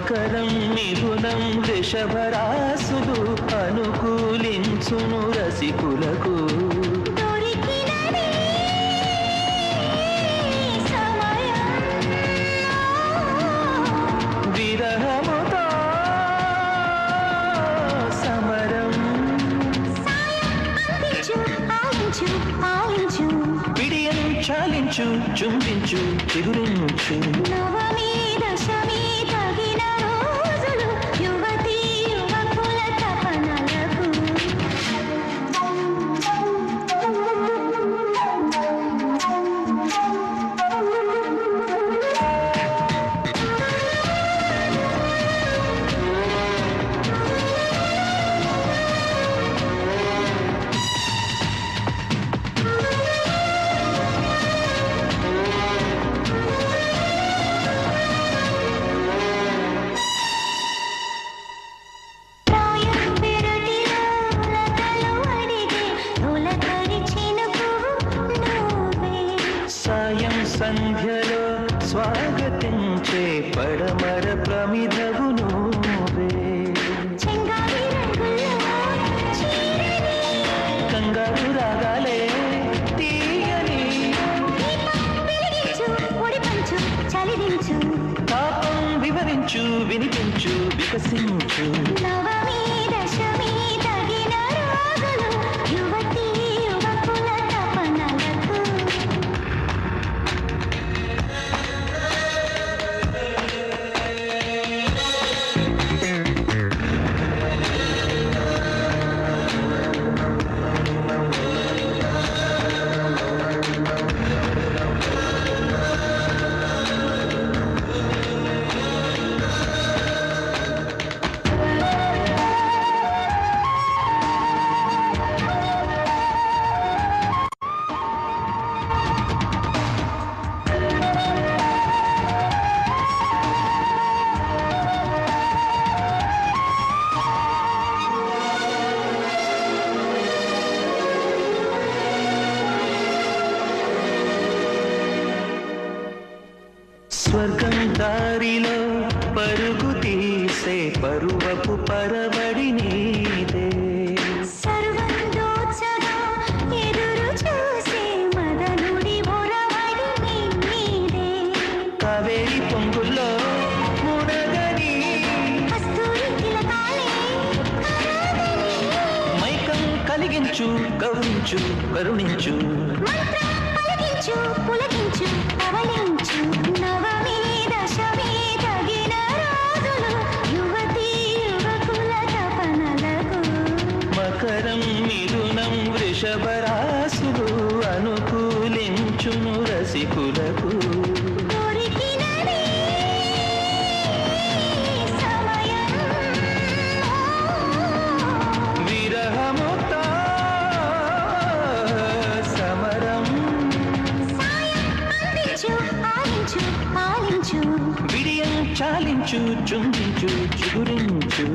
మకరం మిథునం వృషభరాశులు అనుకూలించును రసికులకు. విరహముతో సమరం విడియం చాలించు చుంబించు చిగురించు. సంధ్యలో స్వాగతించే పడమర ప్రమిదవు నువ్వే. కంగారు రాగాలే తీయని పాపం వివరించు వినిపించు వికసించు. స్వర్గం దారిలో పరుగు తీసే పరువపు పరవడి నీదే. కావేరి పొంగుల్లో మునగని మైకం కలిగించు గౌరించు కరుణించు. మకరం మిథునం వృషభరాశులు అనుకూలించును రసికులకు. విరహముతో సమరం విడియం చాలించు చుంబించు చిగురించు.